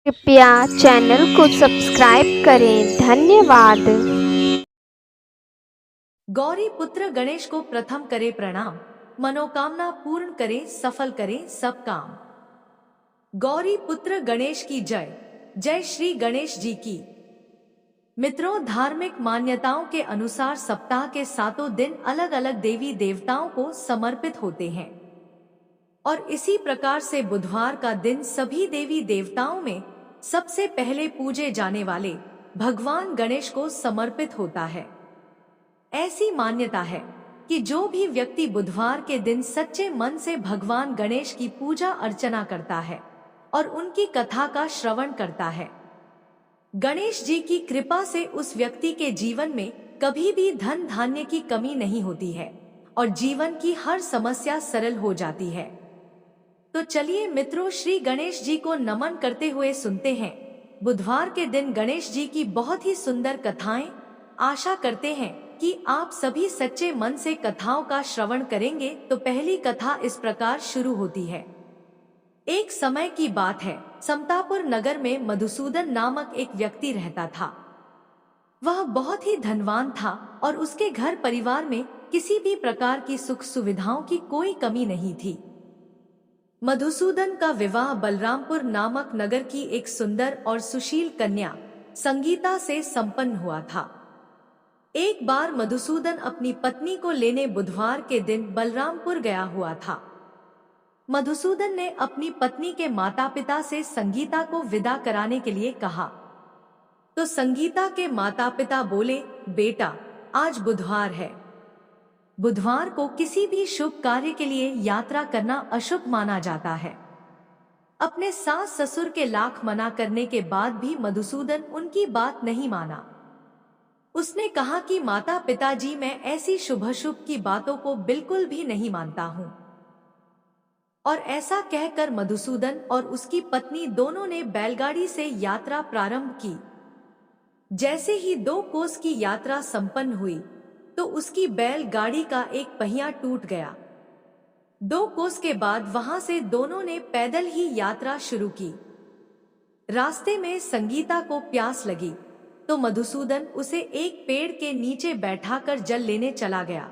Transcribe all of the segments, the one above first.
कृपया चैनल को सब्सक्राइब करें। धन्यवाद। गौरी पुत्र गणेश को प्रथम करे प्रणाम, मनोकामना पूर्ण करे, सफल करे सब काम। गौरी पुत्र गणेश की जय। जय श्री गणेश जी की। मित्रों, धार्मिक मान्यताओं के अनुसार सप्ताह के 7 दिन अलग अलग देवी देवताओं को समर्पित होते हैं और इसी प्रकार से बुधवार का दिन सभी देवी देवताओं में सबसे पहले पूजे जाने वाले भगवान गणेश को समर्पित होता है। ऐसी मान्यता है कि जो भी व्यक्ति बुधवार के दिन सच्चे मन से भगवान गणेश की पूजा अर्चना करता है और उनकी कथा का श्रवण करता है, गणेश जी की कृपा से उस व्यक्ति के जीवन में कभी भी धन धान्य की कमी नहीं होती है और जीवन की हर समस्या सरल हो जाती है। तो चलिए मित्रों, श्री गणेश जी को नमन करते हुए सुनते हैं बुधवार के दिन गणेश जी की बहुत ही सुंदर कथाएं। आशा करते हैं कि आप सभी सच्चे मन से कथाओं का श्रवण करेंगे। तो पहली कथा इस प्रकार शुरू होती है। एक समय की बात है, समतापुर नगर में मधुसूदन नामक एक व्यक्ति रहता था। वह बहुत ही धनवान था और उसके घर परिवार में किसी भी प्रकार की सुख सुविधाओं की कोई कमी नहीं थी। मधुसूदन का विवाह बलरामपुर नामक नगर की एक सुंदर और सुशील कन्या संगीता से संपन्न हुआ था। एक बार मधुसूदन अपनी पत्नी को लेने बुधवार के दिन बलरामपुर गया हुआ था। मधुसूदन ने अपनी पत्नी के माता पिता से संगीता को विदा कराने के लिए कहा, तो संगीता के माता पिता बोले, बेटा आज बुधवार है। बुधवार को किसी भी शुभ कार्य के लिए यात्रा करना अशुभ माना जाता है। अपने सास ससुर के लाख मना करने के बाद भी मधुसूदन उनकी बात नहीं माना। उसने कहा कि माता पिताजी, मैं ऐसी शुभ अशुभ की बातों को बिल्कुल भी नहीं मानता हूँ। और ऐसा कहकर मधुसूदन और उसकी पत्नी दोनों ने बैलगाड़ी से यात्रा प्रारंभ की। जैसे ही 2 कोस की यात्रा संपन्न हुई तो उसकी बैलगाड़ी का एक पहिया टूट गया। 2 कोस के बाद वहां से दोनों ने पैदल ही यात्रा शुरू की। रास्ते में संगीता को प्यास लगी तो मधुसूदन उसे एक पेड़ के नीचे बैठाकर जल लेने चला गया।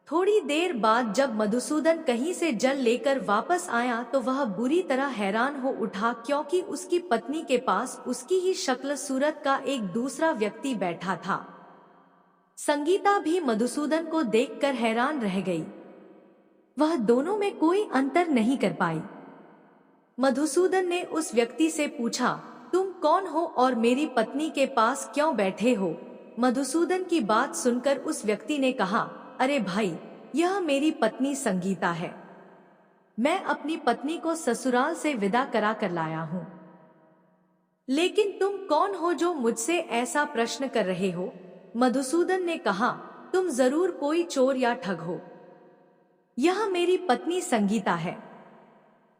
थोड़ी देर बाद जब मधुसूदन कहीं से जल लेकर वापस आया तो वह बुरी तरह हैरान हो उठा, क्योंकि उसकी पत्नी के पास उसकी ही शक्ल सूरत का एक दूसरा व्यक्ति बैठा था। संगीता भी मधुसूदन को देखकर हैरान रह गई। वह दोनों में कोई अंतर नहीं कर पाई। मधुसूदन ने उस व्यक्ति से पूछा, तुम कौन हो और मेरी पत्नी के पास क्यों बैठे हो? मधुसूदन की बात सुनकर उस व्यक्ति ने कहा, अरे भाई, यह मेरी पत्नी संगीता है। मैं अपनी पत्नी को ससुराल से विदा करा कर लाया हूँ। लेकिन तुम कौन हो जो मुझसे ऐसा प्रश्न कर रहे हो? मधुसूदन ने कहा, तुम जरूर कोई चोर या ठग हो। यह मेरी पत्नी संगीता है।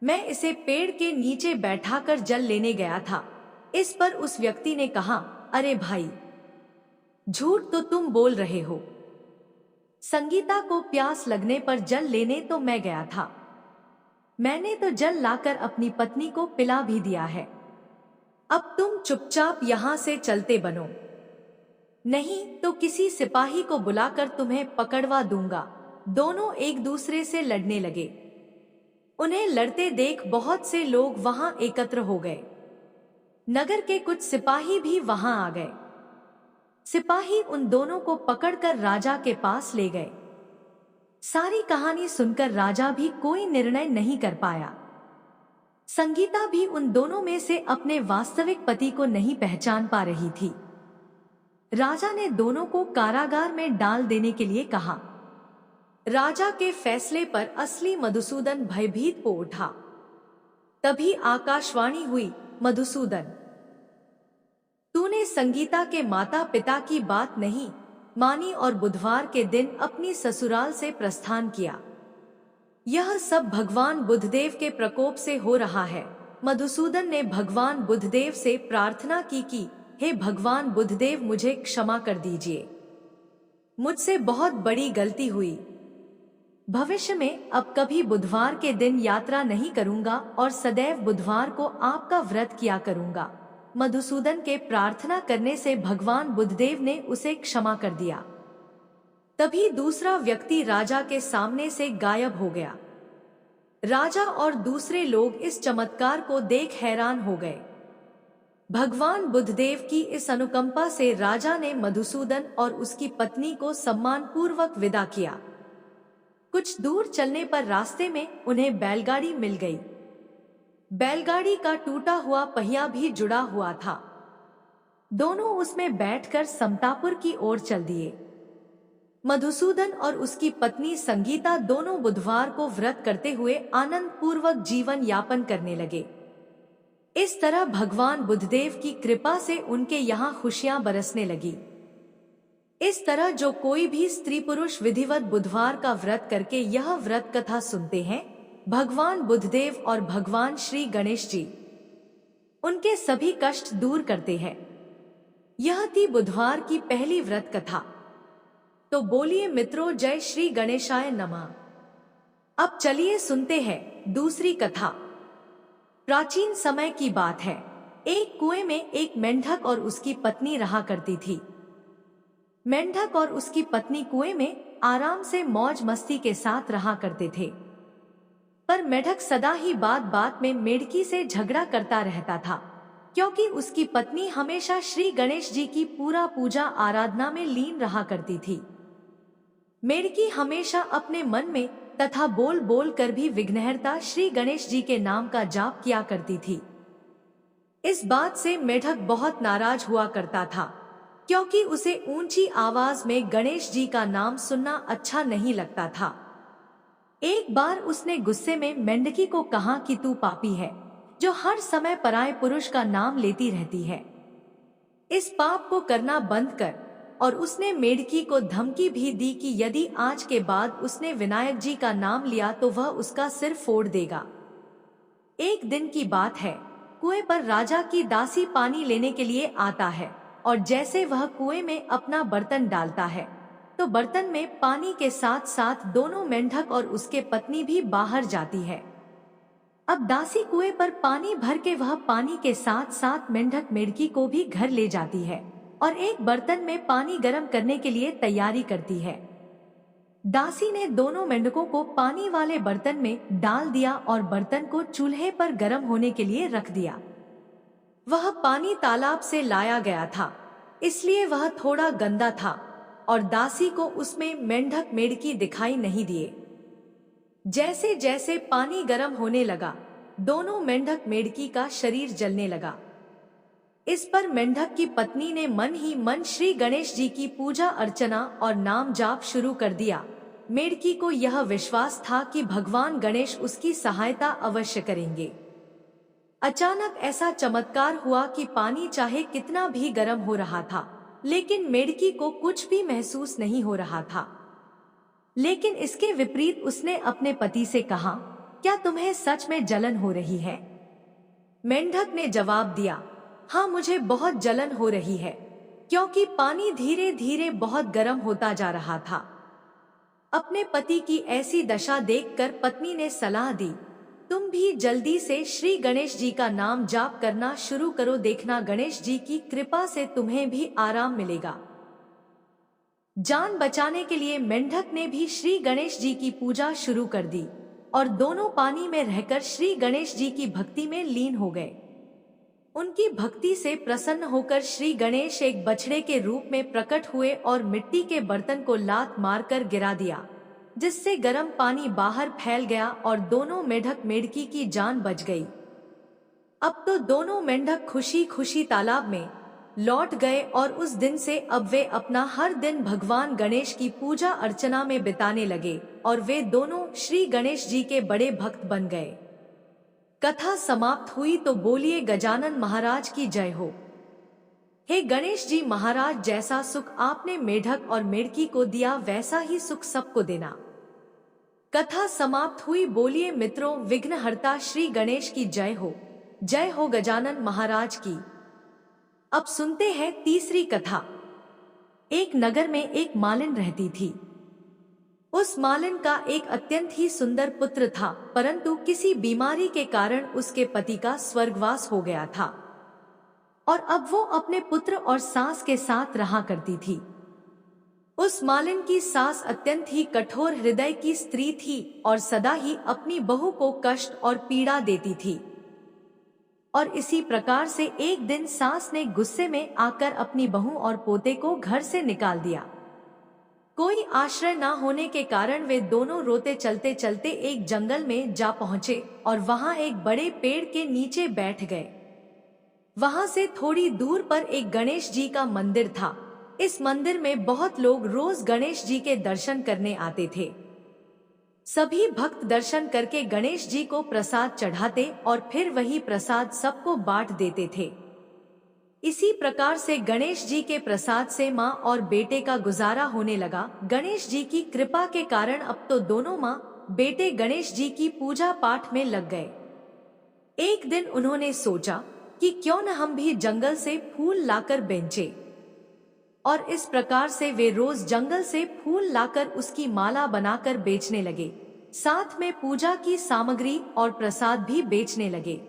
मैं इसे पेड़ के नीचे बैठाकर जल लेने गया था। इस पर उस व्यक्ति ने कहा, अरे भाई, झूठ तो तुम बोल रहे हो। संगीता को प्यास लगने पर जल लेने तो मैं गया था। मैंने तो जल लाकर अपनी पत्नी को पिला भी दिया है। अब तुम चुपचाप यहाँ से चलते बनो, नहीं तो किसी सिपाही को बुलाकर तुम्हें पकड़वा दूंगा। दोनों एक दूसरे से लड़ने लगे। उन्हें लड़ते देख बहुत से लोग वहां एकत्र हो गए। नगर के कुछ सिपाही भी वहां आ गए। सिपाही उन दोनों को पकड़कर राजा के पास ले गए। सारी कहानी सुनकर राजा भी कोई निर्णय नहीं कर पाया। संगीता भी उन दोनों में से अपने वास्तविक पति को नहीं पहचान पा रही थी। राजा ने दोनों को कारागार में डाल देने के लिए कहा। राजा के फैसले पर असली मधुसूदन भयभीत हो उठा। तभी आकाशवाणी हुई, मधुसूदन, तूने संगीता के माता पिता की बात नहीं मानी और बुधवार के दिन अपनी ससुराल से प्रस्थान किया। यह सब भगवान बुधदेव के प्रकोप से हो रहा है। मधुसूदन ने भगवान बुधदेव से प्रार्थना की कि हे भगवान बुधदेव, मुझे क्षमा कर दीजिए। मुझसे बहुत बड़ी गलती हुई। भविष्य में अब कभी बुधवार के दिन यात्रा नहीं करूंगा और सदैव बुधवार को आपका व्रत किया करूंगा। मधुसूदन के प्रार्थना करने से भगवान बुद्धदेव ने उसे क्षमा कर दिया। तभी दूसरा व्यक्ति राजा के सामने से गायब हो गया। राजा और दूसरे लोग इस चमत्कार को देख हैरान हो गए। भगवान बुद्धदेव की इस अनुकंपा से राजा ने मधुसूदन और उसकी पत्नी को सम्मान पूर्वक विदा किया। कुछ दूर चलने पर रास्ते में उन्हें बैलगाड़ी मिल गई। बैलगाड़ी का टूटा हुआ पहिया भी जुड़ा हुआ था। दोनों उसमें बैठकर समतापुर की ओर चल दिए। मधुसूदन और उसकी पत्नी संगीता दोनों बुधवार को व्रत करते हुए आनंद पूर्वक जीवन यापन करने लगे। इस तरह भगवान बुद्धदेव की कृपा से उनके यहाँ खुशियां बरसने लगी। इस तरह जो कोई भी स्त्री पुरुष विधिवत बुधवार का व्रत करके यह व्रत कथा सुनते हैं, भगवान बुद्धदेव और भगवान श्री गणेश जी उनके सभी कष्ट दूर करते हैं। यह थी बुधवार की पहली व्रत कथा। तो बोलिए मित्रों, जय श्री गणेशाय नमः। अब चलिए सुनते हैं दूसरी कथा। प्राचीन समय की बात है। एक कुएं में एक मेंढक और उसकी पत्नी रहा करती थी। मेंढक और उसकी पत्नी कुएं में आराम से मौज मस्ती के साथ रहा करते थे। पर मेंढक सदा ही बात बात में मेढकी से झगड़ा करता रहता था, क्योंकि उसकी पत्नी हमेशा श्री गणेश जी की पूजा आराधना में लीन रहा करती थी। मेढकी हमेशा अपने मन में तथा बोल बोल कर भी विघ्नहर्ता श्री गणेश जी के नाम का जाप किया करती थी। इस बात से मेढक बहुत नाराज हुआ करता था, क्योंकि उसे ऊंची आवाज में गणेश जी का नाम सुनना अच्छा नहीं लगता था। एक बार उसने गुस्से में मेंढकी को कहा कि तू पापी है, जो हर समय पराये पुरुष का नाम लेती रहती है। इस पाप को करना बंद कर। और उसने मेढकी को धमकी भी दी कि यदि आज के बाद उसने विनायक जी का नाम लिया तो वह उसका सिर फोड़ देगा। एक दिन की बात है, कुएं पर राजा की दासी पानी लेने के लिए आता है, और जैसे वह कुएं में अपना बर्तन डालता है तो बर्तन में पानी के साथ साथ दोनों मेंढक और उसके पत्नी भी बाहर जाती है। अब दासी कुएं पर पानी भर के वह पानी के साथ साथ मेंढक मेढकी को भी घर ले जाती है और एक बर्तन में पानी गर्म करने के लिए तैयारी करती है। दासी ने दोनों मेंढकों को पानी वाले बर्तन में डाल दिया और बर्तन को चूल्हे पर गर्म होने के लिए रख दिया। वह पानी तालाब से लाया गया था, इसलिए वह थोड़ा गंदा था और दासी को उसमें मेंढक मेढकी दिखाई नहीं दिए। जैसे जैसे पानी गर्म होने लगा, दोनों मेंढक मेढकी का शरीर जलने लगा। इस पर मेंढक की पत्नी ने मन ही मन श्री गणेश जी की पूजा अर्चना और नाम जाप शुरू कर दिया। मेढकी को यह विश्वास था कि भगवान गणेश उसकी सहायता अवश्य करेंगे। अचानक ऐसा चमत्कार हुआ कि पानी चाहे कितना भी गर्म हो रहा था, लेकिन मेढकी को कुछ भी महसूस नहीं हो रहा था। लेकिन इसके विपरीत उसने अपने पति से कहा, क्या तुम्हें सच में जलन हो रही है? मेंढक ने जवाब दिया, हाँ, मुझे बहुत जलन हो रही है, क्योंकि पानी धीरे धीरे बहुत गर्म होता जा रहा था। अपने पति की ऐसी दशा देखकर पत्नी ने सलाह दी, तुम भी जल्दी से श्री गणेश जी का नाम जाप करना शुरू करो, देखना गणेश जी की कृपा से तुम्हें भी आराम मिलेगा। जान बचाने के लिए मेंढक ने भी श्री गणेश जी की पूजा शुरू कर दी और दोनों पानी में रहकर श्री गणेश जी की भक्ति में लीन हो गए। उनकी भक्ति से प्रसन्न होकर श्री गणेश एक बछड़े के रूप में प्रकट हुए और मिट्टी के बर्तन को लात मारकर गिरा दिया, जिससे गर्म पानी बाहर फैल गया और दोनों मेंढक मेढकी की जान बच गई। अब तो दोनों मेंढक खुशी खुशी तालाब में लौट गए और उस दिन से अब वे अपना हर दिन भगवान गणेश की पूजा अर्चना में बिताने लगे और वे दोनों श्री गणेश जी के बड़े भक्त बन गए। कथा समाप्त हुई तो बोलिए गजानन महाराज की जय हो। हे गणेश जी महाराज, जैसा सुख आपने मेढक और मेढकी को दिया वैसा ही सुख सबको देना। कथा समाप्त हुई। बोलिए मित्रों, विघ्नहर्ता श्री गणेश की जय हो। जय हो गजानन महाराज की। अब सुनते हैं तीसरी कथा। एक नगर में एक मालिन रहती थी। उस मालिन का एक अत्यंत ही सुंदर पुत्र था, परंतु किसी बीमारी के कारण उसके पति का स्वर्गवास हो गया था और अब वो अपने पुत्र और सास के साथ रहा करती थी। उस मालिन की सास अत्यंत ही कठोर हृदय की स्त्री थी और सदा ही अपनी बहू को कष्ट और पीड़ा देती थी। और इसी प्रकार से एक दिन सास ने गुस्से में आकर अपनी बहू और पोते को घर से निकाल दिया। कोई आश्रय न होने के कारण वे दोनों रोते चलते चलते एक जंगल में जा पहुंचे और वहां एक बड़े पेड़ के नीचे बैठ गए। वहां से थोड़ी दूर पर एक गणेश जी का मंदिर था। इस मंदिर में बहुत लोग रोज गणेश जी के दर्शन करने आते थे। सभी भक्त दर्शन करके गणेश जी को प्रसाद चढ़ाते और फिर वही प्रसाद सबको बांट देते थे। इसी प्रकार से गणेश जी के प्रसाद से माँ और बेटे का गुजारा होने लगा। गणेश जी की कृपा के कारण अब तो दोनों माँ बेटे गणेश जी की पूजा पाठ में लग गए। एक दिन उन्होंने सोचा कि क्यों न हम भी जंगल से फूल लाकर बेचे, और इस प्रकार से वे रोज जंगल से फूल लाकर उसकी माला बनाकर बेचने लगे। साथ में पूजा की सामग्री और प्रसाद भी बेचने लगे।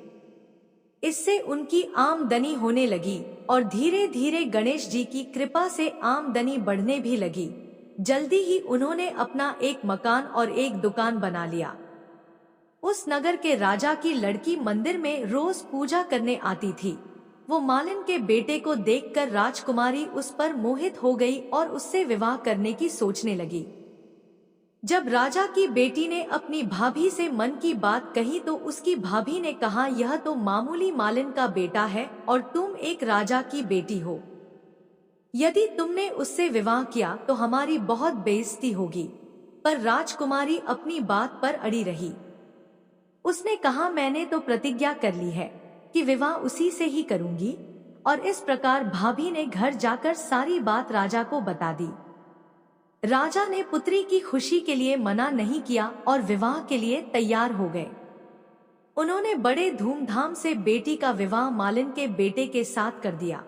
इससे उनकी आमदनी होने लगी और धीरे धीरे गणेश जी की कृपा से आमदनी बढ़ने भी लगी। जल्दी ही उन्होंने अपना एक मकान और एक दुकान बना लिया। उस नगर के राजा की लड़की मंदिर में रोज पूजा करने आती थी। वो मालिन के बेटे को देखकर राजकुमारी उस पर मोहित हो गई और उससे विवाह करने की सोचने लगी। जब राजा की बेटी ने अपनी भाभी से मन की बात कही तो उसकी भाभी ने कहा, यह तो मामूली मालिन का बेटा है और तुम एक राजा की बेटी हो। यदि तुमने उससे विवाह किया तो हमारी बहुत बेइज्जती होगी। पर राजकुमारी अपनी बात पर अड़ी रही। उसने कहा, मैंने तो प्रतिज्ञा कर ली है कि विवाह उसी से ही करूंगी। और इस प्रकार भाभी ने घर जाकर सारी बात राजा को बता दी। राजा ने पुत्री की खुशी के लिए मना नहीं किया और विवाह के लिए तैयार हो गए। उन्होंने बड़े धूमधाम से बेटी का विवाह मालिन के बेटे के साथ कर दिया।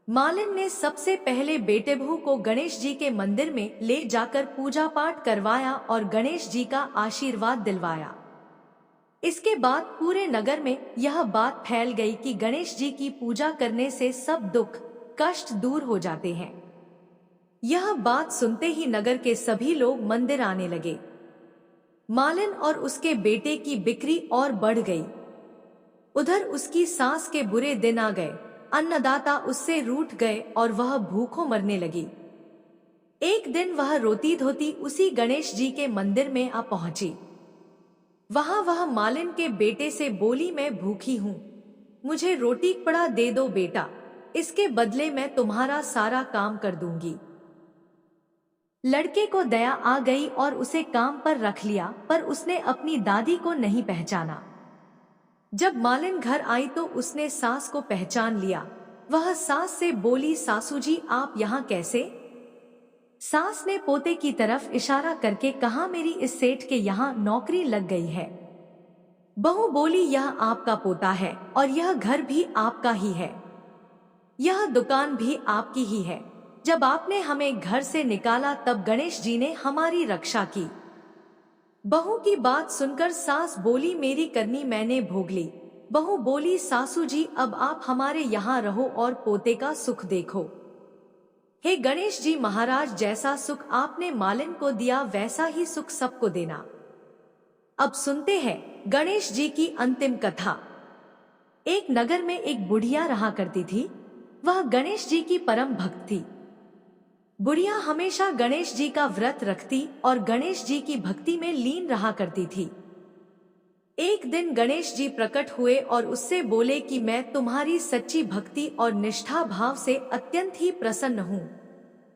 मालिन ने सबसे पहले बेटे बहू को गणेश जी के मंदिर में ले जाकर पूजा पाठ करवाया और गणेश जी का आशीर्वाद दिलवाया। इसके बाद पूरे नगर में यह बात फैल गई कि गणेश जी की पूजा करने से सब दुख कष्ट दूर हो जाते हैं। यह बात सुनते ही नगर के सभी लोग मंदिर आने लगे। मालिन और उसके बेटे की बिक्री और बढ़ गई। उधर उसकी सास के बुरे दिन आ गए। अन्नदाता उससे रूठ गए और वह भूखों मरने लगी। एक दिन वह रोती धोती उसी गणेश जी के मंदिर में आ पहुंची। वहां वह मालिन के बेटे से बोली, मैं भूखी हूँ, मुझे रोटी कपड़ा दे दो बेटा, इसके बदले मैं तुम्हारा सारा काम कर दूंगी। लड़के को दया आ गई और उसे काम पर रख लिया, पर उसने अपनी दादी को नहीं पहचाना। जब मालिन घर आई तो उसने सास को पहचान लिया। वह सास से बोली, सासू जी आप यहाँ कैसे? सास ने पोते की तरफ इशारा करके कहा, मेरी इस सेठ के यहाँ नौकरी लग गई है। बहू बोली, यह आपका पोता है और यह घर भी आपका ही है, यह दुकान भी आपकी ही है। जब आपने हमें घर से निकाला तब गणेश जी ने हमारी रक्षा की। बहू की बात सुनकर सास बोली, मेरी करनी मैंने भोग ली। बहू बोली, सासू जी अब आप हमारे यहाँ रहो और पोते का सुख देखो। हे गणेश जी महाराज, जैसा सुख आपने मालिन को दिया वैसा ही सुख सबको देना। अब सुनते हैं गणेश जी की अंतिम कथा। एक नगर में एक बुढ़िया रहा करती थी। वह गणेश जी की परम भक्त थी। बुढ़िया हमेशा गणेश जी का व्रत रखती और गणेश जी की भक्ति में लीन रहा करती थी। एक दिन गणेश जी प्रकट हुए और उससे बोले कि मैं तुम्हारी सच्ची भक्ति और निष्ठा भाव से अत्यंत ही प्रसन्न हूँ।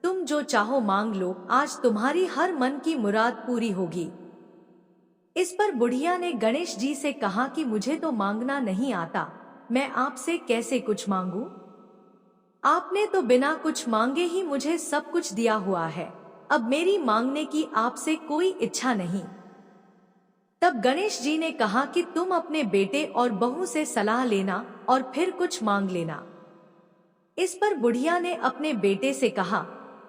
तुम जो चाहो मांग लो, आज तुम्हारी हर मन की मुराद पूरी होगी। इस पर बुढ़िया ने गणेश जी से कहा कि मुझे तो मांगना नहीं आता, मैं आपसे कैसे कुछ मांगू? आपने तो बिना कुछ मांगे ही मुझे सब कुछ दिया हुआ है। अब मेरी मांगने की आपसे कोई इच्छा नहीं। तब गणेश जी ने कहा कि तुम अपने बेटे और बहू से सलाह लेना और फिर कुछ मांग लेना। इस पर बुढ़िया ने अपने बेटे से कहा,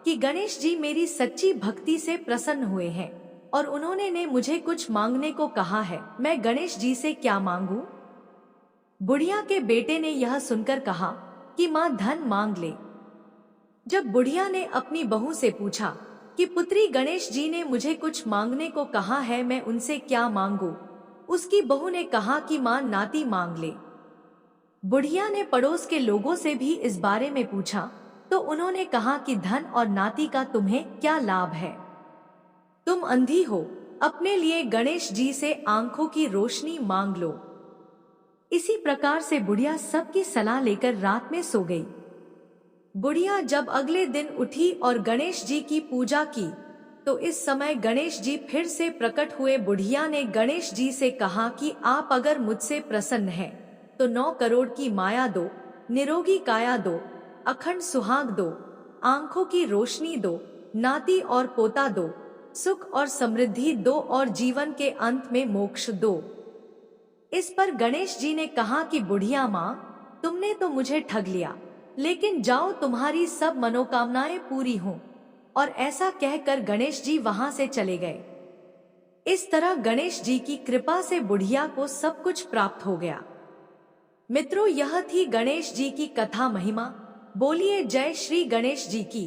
कि गणेश जी मेरी सच्ची भक्ति से प्रसन्न हुए हैं और उन्होंने ने मुझे कुछ मांगने को कहा है। मैं गणेश जी से क्या मांगू? बुढ़िया के बेटे ने यह सुनकर कहा कि माँ धन मांग ले। जब बुढ़िया ने अपनी बहू से पूछा कि पुत्री गणेश जी ने मुझे कुछ मांगने को कहा है, मैं उनसे क्या मांगू? उसकी बहू ने कहा कि माँ नाती मांग ले। बुढ़िया ने पड़ोस के लोगों से भी इस बारे में पूछा तो उन्होंने कहा कि धन और नाती का तुम्हें क्या लाभ है? तुम अंधी हो, अपने लिए गणेश जी से आंखों की रोशनी मांग लो। इसी प्रकार से बुढ़िया सबकी सलाह लेकर रात में सो गई। बुढ़िया जब अगले दिन उठी और गणेश जी की पूजा की तो इस समय गणेश जी फिर से प्रकट हुए। बुढ़िया ने गणेश जी से कहा कि आप अगर मुझसे प्रसन्न हैं तो 9 करोड़ की माया दो, निरोगी काया दो, अखंड सुहाग दो, आंखों की रोशनी दो, नाती और पोता दो, सुख और समृद्धि दो और जीवन के अंत में मोक्ष दो। इस पर गणेश जी ने कहा कि बुढ़िया माँ, तुमने तो मुझे ठग लिया, लेकिन जाओ तुम्हारी सब मनोकामनाएं पूरी हों। और ऐसा कहकर गणेश जी वहां से चले गए। इस तरह गणेश जी की कृपा से बुढ़िया को सब कुछ प्राप्त हो गया। मित्रों, यह थी गणेश जी की कथा महिमा। बोलिए जय श्री गणेश जी की।